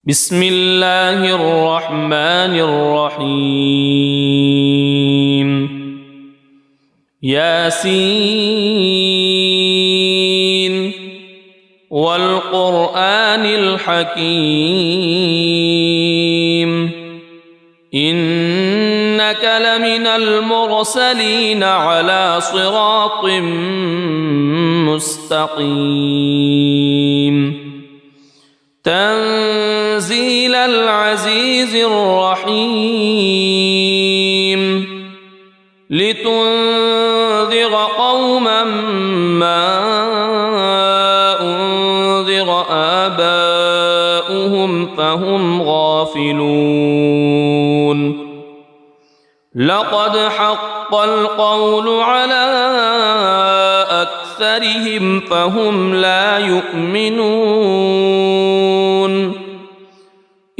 بسم الله الرحمن الرحيم ياسين والقرآن الحكيم إنك لمن المرسلين على صراط مستقيم تنزيل العزيز الرحيم لتنذر قوما ما أنذر آباؤهم فهم غافلون لقد حق القول على أكثرهم فهم لا يؤمنون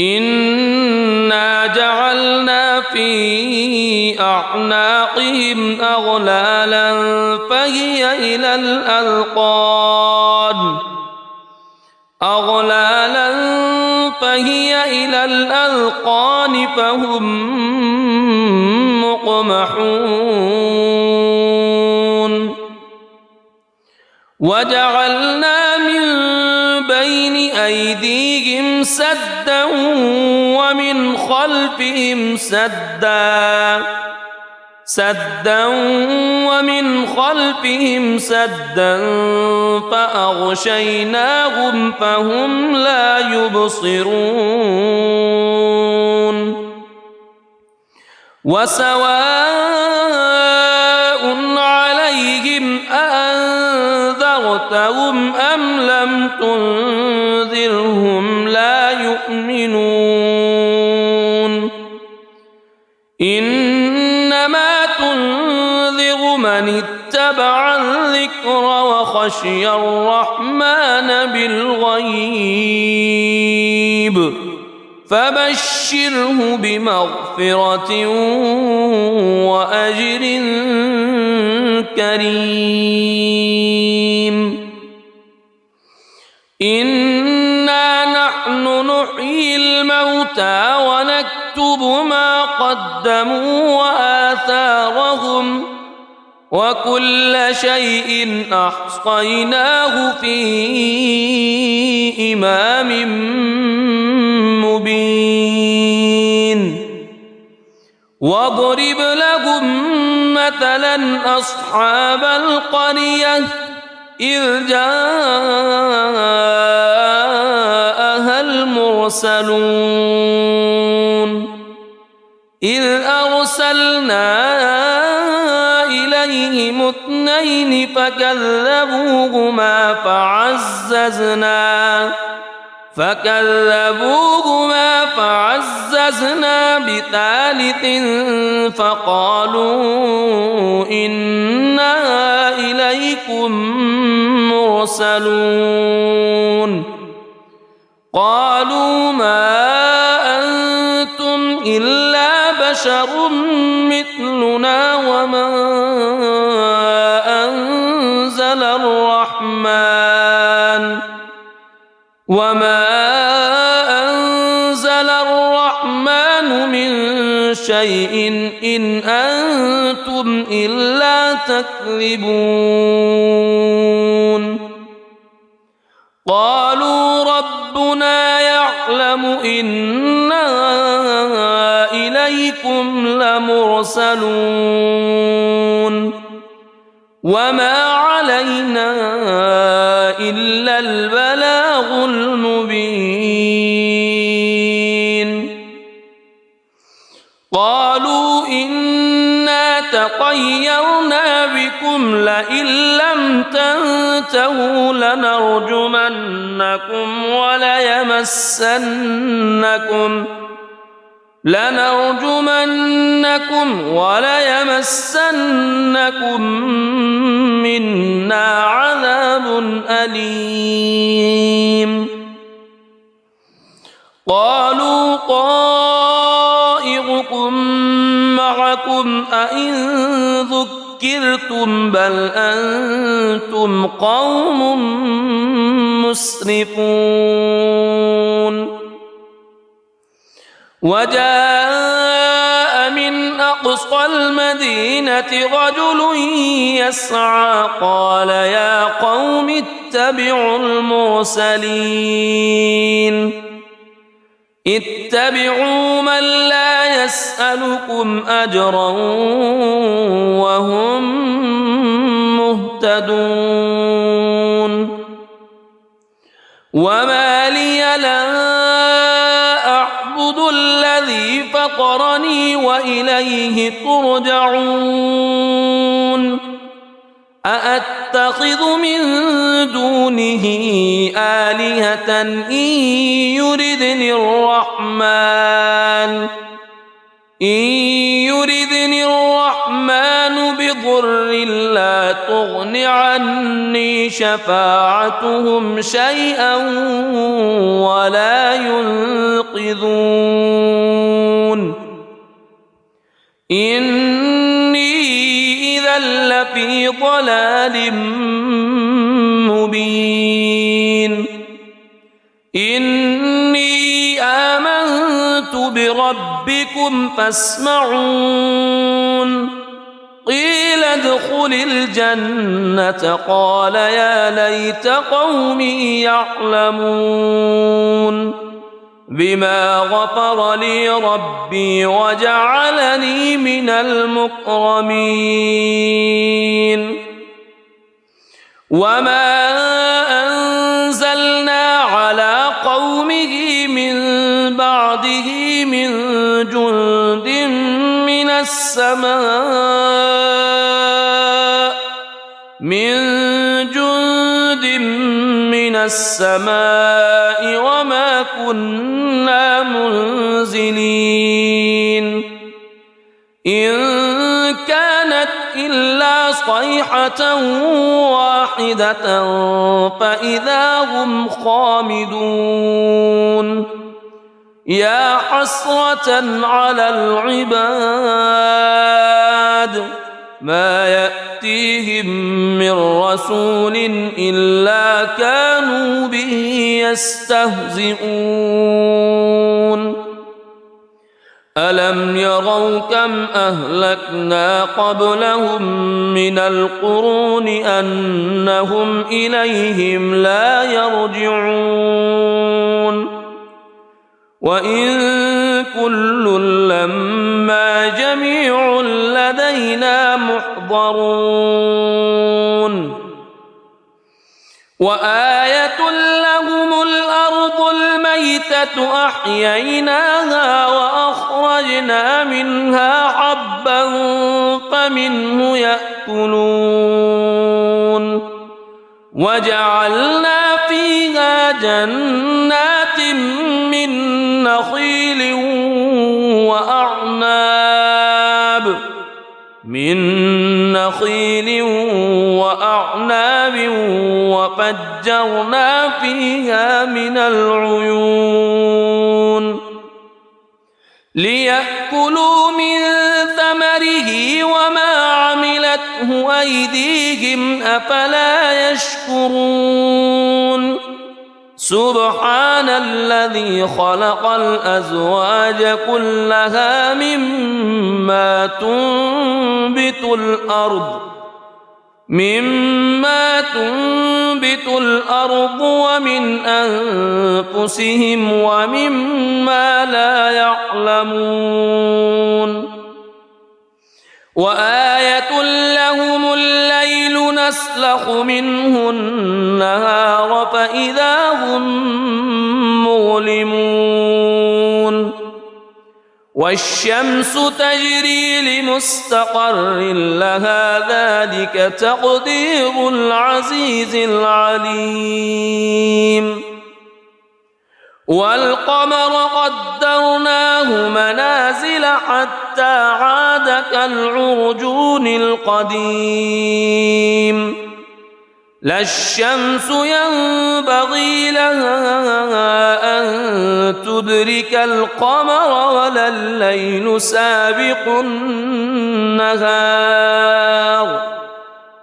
إنا جعلنا في أعناقهم أغلالا فهي إلى الأذقان فهم مقمحون وجعلنا من بين أيديهم سدا ومن خلفهم سدا فأغشيناهم فهم لا يبصرون وسواء عليهم أأنذرتهم أم لم تنذرهم لا يؤمنون إنما تنذر من اتبع الذكر وخشي الرحمن بالغيب فبشره بمغفرة وأجر كريم إنا نحن نحيي الموتى ونكتب ما قدموا وآثارهم وكل شيء أحصيناه في إمام مبين واضرب لهم مثلا أصحاب القرية إذ جاءها المرسلون إذ أرسلنا إليهم اثنين فكذبوهما فعززنا بثالث فقالوا إنا إليكم مرسلون قالوا ما أنتم إلا بشر مثلنا وما أنزل الرحمن من شيء إن أنتم إلا تكذبون قالوا ربنا يعلم إنا إليكم لمرسلون وما علينا إلا البلاغ المبين قالوا إنا تطيرنا بكم لئن لم تنتهوا لنرجمنكم وليمسنكم منا عذاب أليم قالوا طائركم معكم أئن ذكرتم بل أنتم قوم مسرفون وجاء من أقصى المدينة رجل يسعى قال يا قوم اتبعوا المرسلين اتبعوا من لا يسألكم أجرا وهم مهتدون وما لي لا أعبد الذي فطرني وإليه ترجعون أأتخذ من دونه آلهة إن يردني الرحمن بضر لا تغن عني شفاعتهم شيئا ولا ينقذون إني إذا لفي ضلال مبين إني آمنت بربكم فاسمعون قيل ادخل الجنة قال يا ليت قومي يعلمون بما غفر لي ربي وجعلني من المكرمين وما أنزلنا على قومه من بعده من جند من السماء وما كنا منزلين إن كانت إلا صيحة واحدة فإذا هم خامدون يا حسرة على العباد ما يأتيهم من رسول إلا كانوا به يستهزئون ألم يروا كم أهلكنا قبلهم من القرون أنهم إليهم لا يرجعون وإن كل لما جميع لدينا محضرون وآية لهم الأرض الميتة أحييناها وأخرجنا منها حبا فمنه يأكلون وجعلنا فيها جنات من نخيل وأعناب وفجرنا فيها من العيون ليأكلوا من ثمره وما عملته أيديهم أفلا يشكرون سبحان الذي خلق الأزواج كلها مما تنبت الأرض ومن أنفسهم ومما لا يعلمون وآية لهم الليل نسلخ منه النهار فإذا هم مظلمون والشمس تجري لمستقر لها ذلك تقدير العزيز العليم والقمر قدرناه منازل حتى عاد كالعرجون القديم لا الشمس ينبغي لها أن تدرك القمر ولا الليل سابق النهار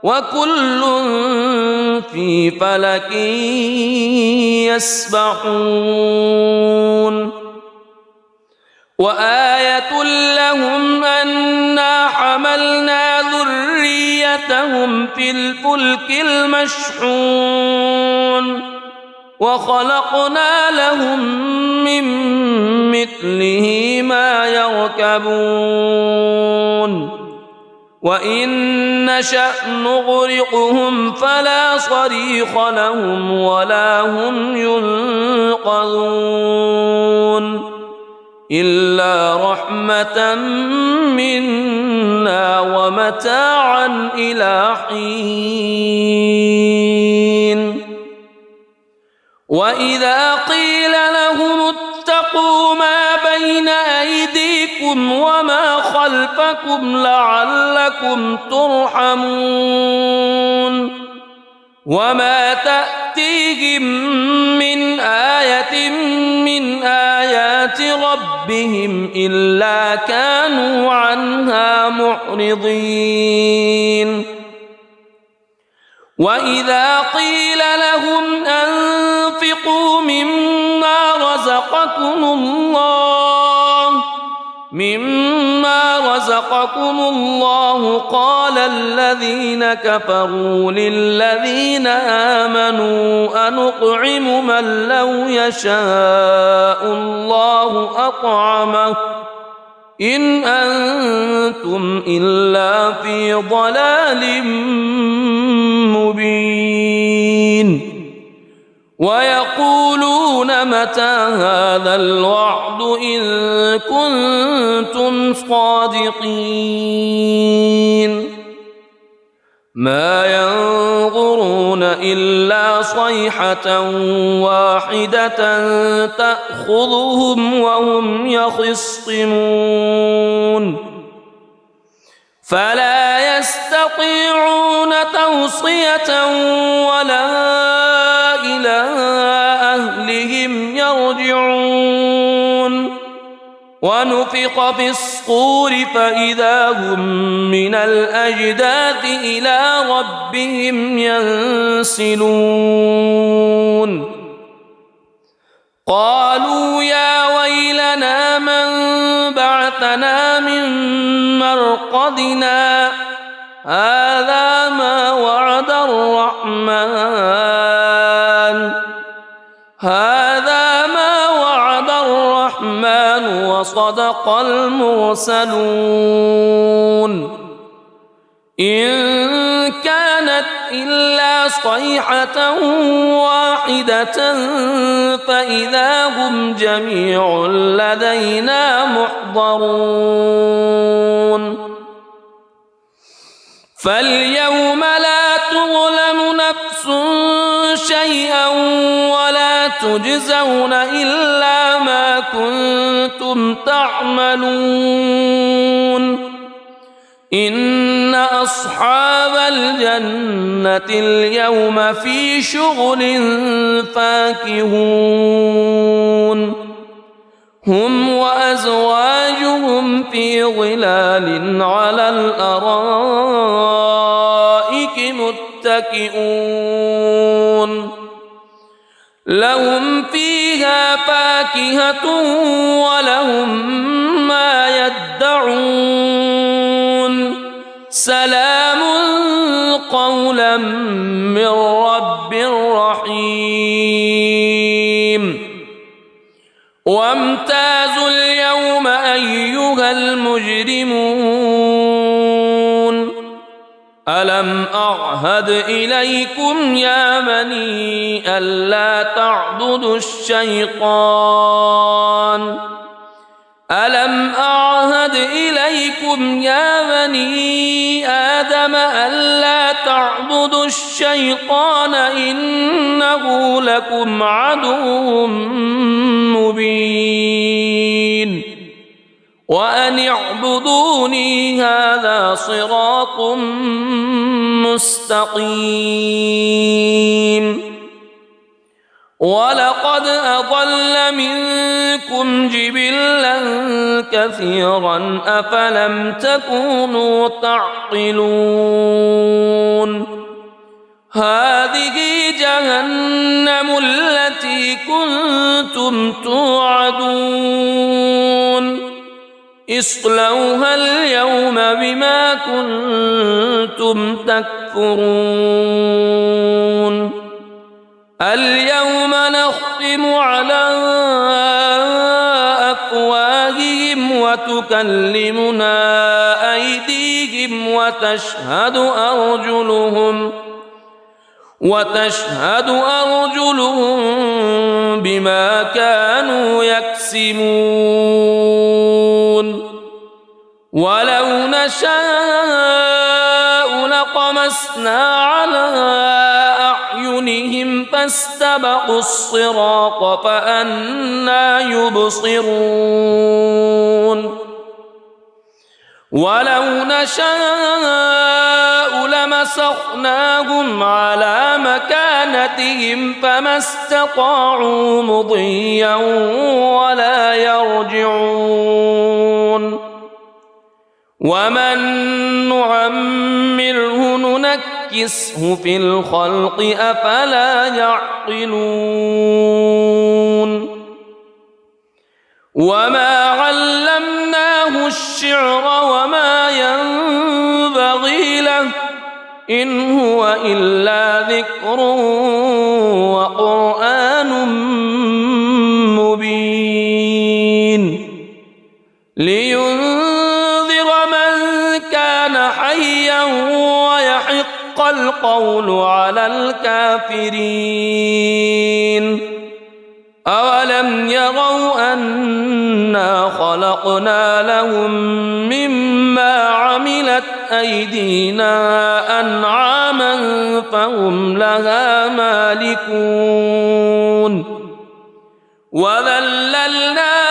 وكل في فلك يسبحون وآية لهم أنا حملنا ذريتهم في الفلك المشحون وخلقنا لهم من مثله ما يركبون وإن نشأ نغرقهم فلا صريخ لهم ولا هم ينقذون إلا رحمة منا ومتاعا إلى حين وإذا قيل لهم اتقوا ما بين أيديكم وما خلفكم لعلكم ترحمون وما تأتيهم من آية من آيات ربهم إلا كانوا عنها معرضين وإذا قيل لهم أنفقوا مما رزقكم الله قال الذين كفروا للذين آمنوا أنطعم من لو يشاء الله أطعمه إن أنتم إلا في ضلال مبين ويقولون متى هذا الوعد إن كنتم صادقين ما ينظرون إلا صيحة واحدة تأخذهم وهم يخصمون فلا يستطيعون توصية ولا إلى أهلهم يرجعون ونفخ في الصور فإذا هم من الأجداث إلى ربهم ينسلون قالوا يا ويلنا من بعثنا من مرقدنا هذا ما وعد الرحمن وصدق المرسلون إن كانت إلا صيحة واحدة فإذا هم جميع لدينا محضرون فاليوم لا تظلم نفس شيئا ولا تجزون إلا ما كنتم تعملون إن أصحاب الجنة اليوم في شغل فاكهون هم وأزواجهم في ظلال على الأرائك متكئون لهم فيها فاكهة ولهم ما يدعون سلام قولا من رب رحيم وامتازوا اليوم أيها المجرمون ألم أعهد إليكم يا بني ألا تعبدوا الشيطان ألم أعهد إليكم يا بني آدم ألا تعبدوا الشيطان إنه لكم عدو مبين وأن اعبدوني هذا صراط مستقيم ولقد أضل منكم جبلا كثيرا أفلم تكونوا تعقلون هذه جهنم التي كنتم توعدون اصلوها اليوم بما كنتم تكفرون اليوم نختم على أفواههم وتكلمنا أيديهم وتشهد أرجلهم بما كانوا يكسبون ولو نشاء لطمسنا على أعينهم فاستبقوا الصراط فأنى يبصرون ولو نشاء لمسخناهم على مكانتهم فما استطاعوا مضيا ولا يرجعون ومن نعمره ننكسه في الخلق أفلا يعقلون وما علمناه الشعر وما ينبغي له إن هو إلا ذكر وقرآن مبين لينذر من كان حيا ويحق القول على الكافرين أولم يروا أنا خلقنا لهم مما عملت أيدينا أنعاما فهم لها مالكون وذللناها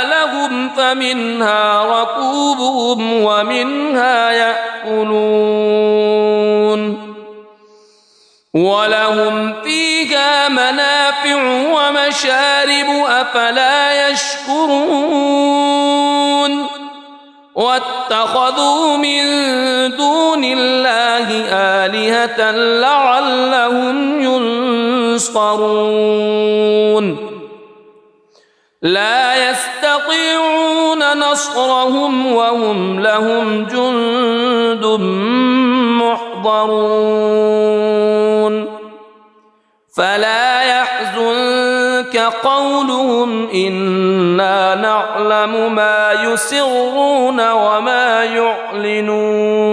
لهم فمنها ركوبهم ومنها يأكلون ولهم فيها منافع ومشارب أفلا يشكرون واتخذوا من دون الله آلهة لعلهم ينصرون لا يستطيعون نصرهم وهم لهم جند محضرون فلا يحزنك قولهم إنا نعلم ما يسرون وما يعلنون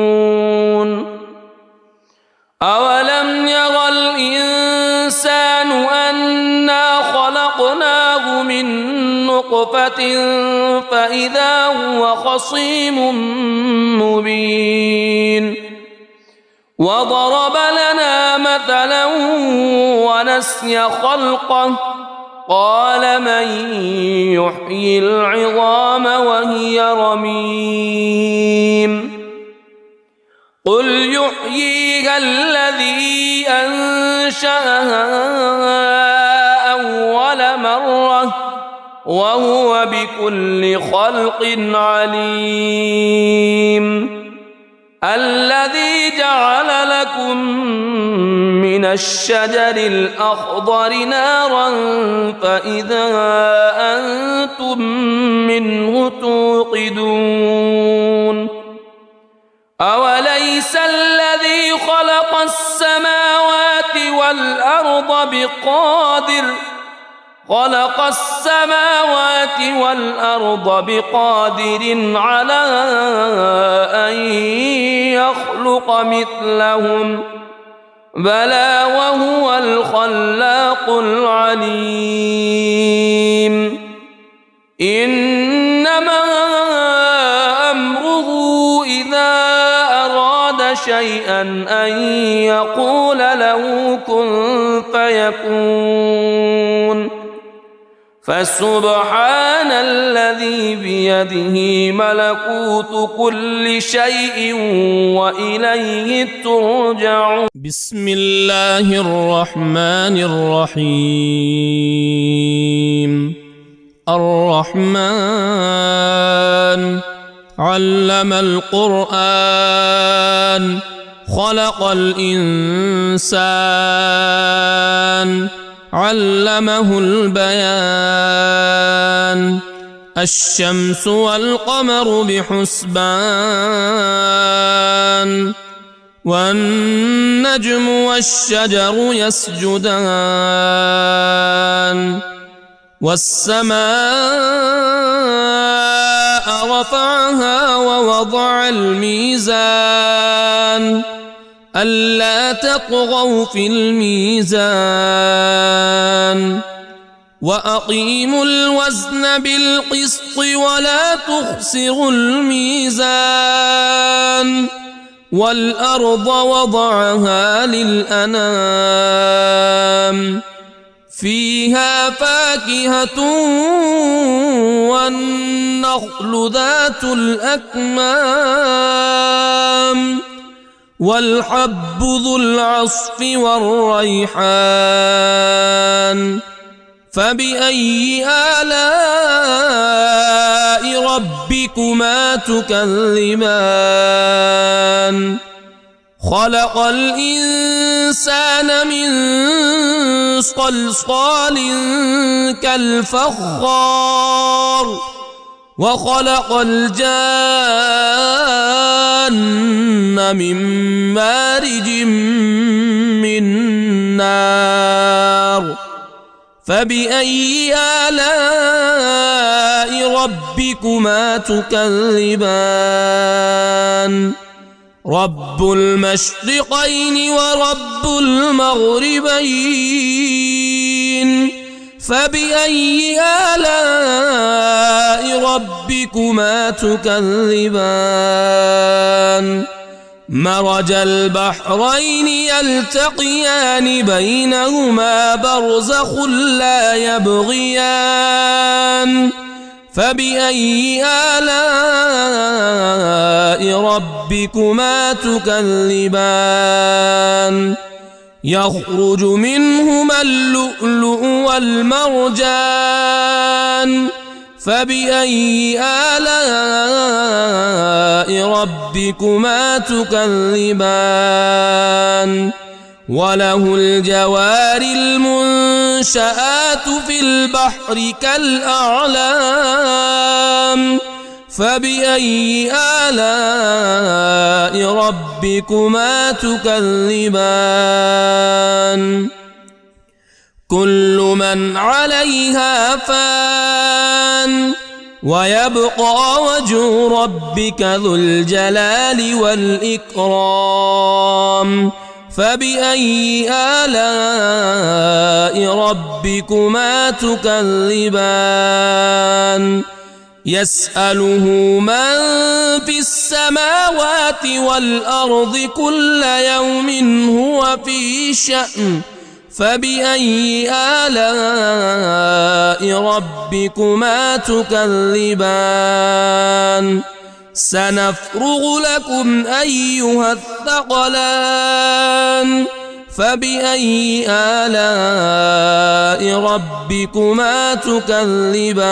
أولم ير الإنسان أنا خلقناه من نطفة فإذا هو خصيم مبين وضرب لنا مثلا ونسي خلقه قال من يحيي العظام وهي رميم قل يحييها الذي أنشأها أول مرة وهو بكل خلق عليم الذي جعل لكم من الشجر الأخضر نارا فإذا أنتم منه توقدون أوليس الذي خلق السماوات والأرض بقادر على أن يخلق مثلهم بلى وهو الخلاق العليم إنما أمره إذا أراد شيئا أن يقول له كن فيكون فسبحان الذي بيده ملكوت كل شيء وإليه ترجعون بسم الله الرحمن الرحيم الرحمن علم القرآن خلق الإنسان علمه البيان الشمس والقمر بحسبان والنجم والشجر يسجدان والسماء رفعها ووضع الميزان ألا تطغوا في الميزان وأقيموا الوزن بالقسط ولا تخسروا الميزان والأرض وضعها للأنام فيها فاكهة والنخل ذات الأكمام والحب ذو العصف والريحان فبأي آلاء ربكما تكذبان خلق الإنسان من صلصال كالفخار وخلق الجان من مارج من نار فبأي آلاء ربكما تكذبان رب المشرقين ورب المغربين فبأي آلاء ربكما تكذبان مرج البحرين يلتقيان بينهما برزخ لا يبغيان فبأي آلاء ربكما تكذبان يخرج منهما اللؤلؤ والمرجان فبأي آلاء ربكما تكذبان وله الجوار المنشآت في البحر كالأعلام فبأي آلاء ربكما تكذبان كل من عليها فان ويبقى وجه ربك ذو الجلال والإكرام فبأي آلاء ربكما تكذبان يسأله من في السماوات والأرض كل يوم هو في شأن فبأي آلاء ربكما تكذبان سنفرغ لكم أيها الثقلان فبأي آلاء ربكما تكذبان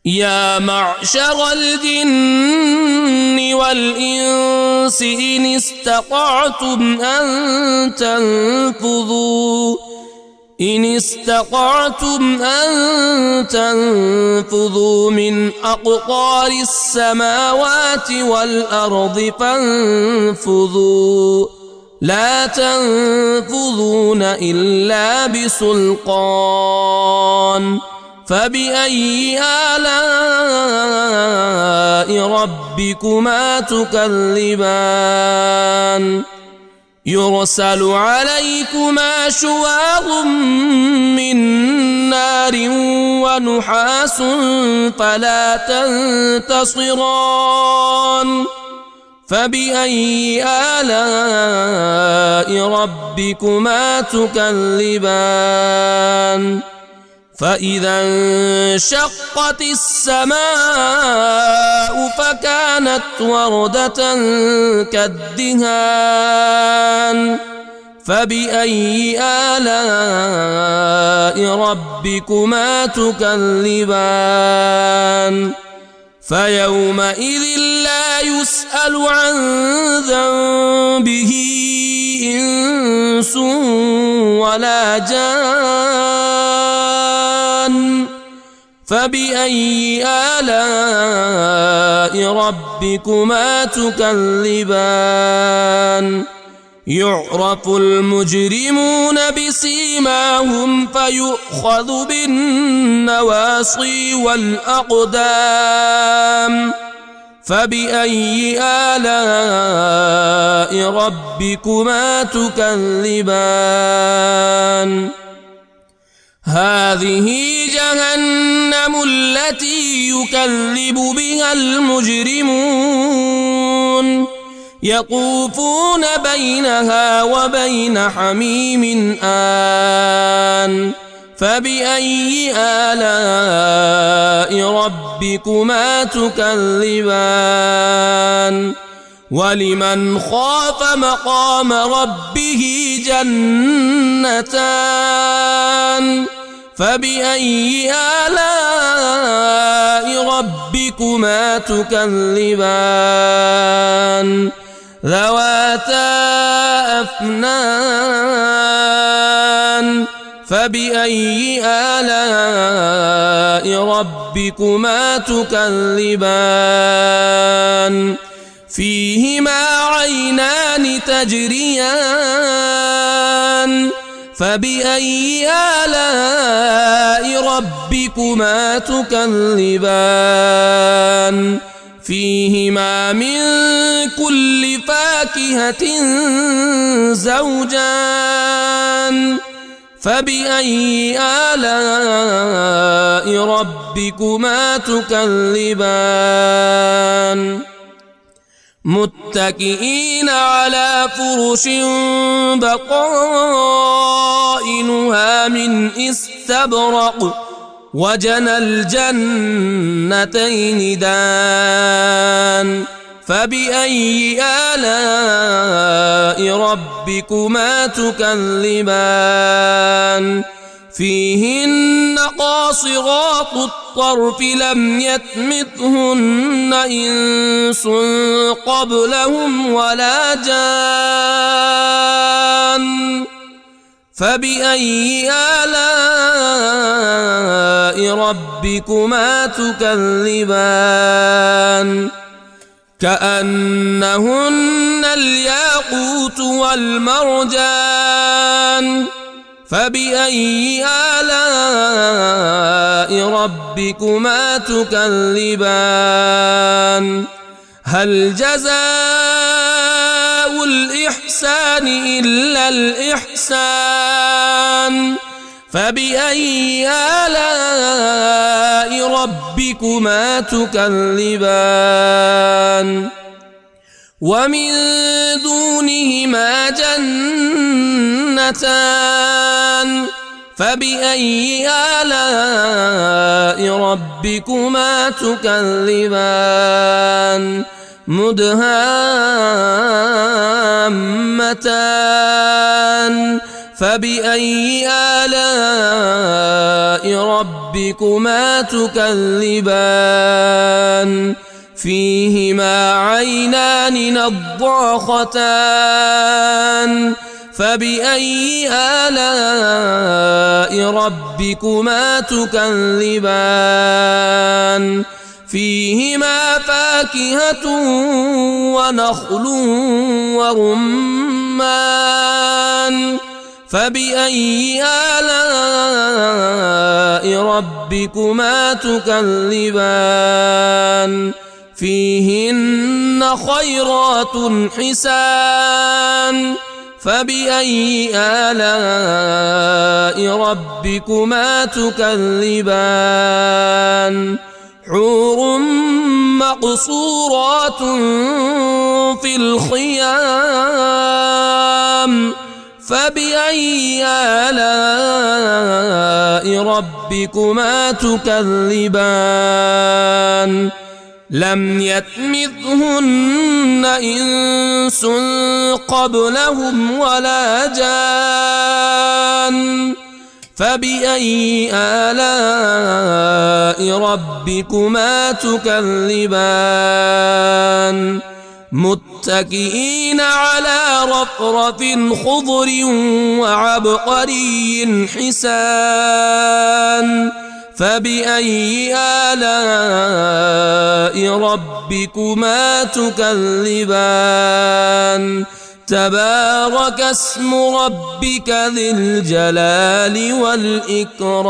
يا معشر الجن والإنس إن استطعتم أن تنفذوا من أقطار السماوات والأرض فانفذوا لا تنفذون إلا بسلطان فبأي آلاء ربكما تكذبان يرسل عليكما شواظ من نار ونحاس فلا تنتصران فبأي آلاء ربكما تكذبان فإذا انشقت السماء فكانت وردة كالدهان فبأي آلاء ربكما تكذبان فيومئذ لا يسأل عن ذنبه إنس ولا جان فبأي آلاء ربكما تكذبان يعرف المجرمون بسيماهم فيؤخذ بالنواصي والأقدام فبأي آلاء ربكما تكذبان هذه جهنم التي يكذب بها المجرمون يطوفون بينها وبين حميم آن فبأي آلاء ربكما تكذبان ولمن خاف مقام ربه جنتان فبأي آلاء ربكما تكذبان ذواتا أفنان فبأي آلاء ربكما تكذبان فيهما عينان تجريان فبأي آلاء ربكما تكذبان فيهما من كل فاكهة زوجان فبأي آلاء ربكما تكذبان متكئين على فرش بطائنها من استبرق وجنى الجنتين دان فبأي آلاء ربكما تكذبان فيهن قاصرات الطرف لم يطمثهن إنس قبلهم ولا جان فبأي آلاء ربكما تكذبان كأنهن الياقوت والمرجان فبأي آلاء ربكما تكذبان هل جزاء الإحسان إلا الإحسان فبأي آلاء ربكما تكذبان ومن دونهما جنتان فبأي آلاء ربكما تكذبان مدهامتان فبأي آلاء ربكما تكذبان فيهما عينان نضاختان فبأي آلاء ربكما تكذبان فيهما فاكهة ونخل ورمان فبأي آلاء ربكما تكذبان فيهن خيرات حسان فبأي آلاء ربكما تكذبان حور مقصورات في الخيام فبأي آلاء ربكما تكذبان لم يطمثهن إنس قبلهم ولا جان فبأي آلاء ربكما تكذبان متكئين على رفرف خضر وعبقري حسان فبأي آلاء ربكما تكذبان تبارك اسم ربك ذي الجلال والإكرام.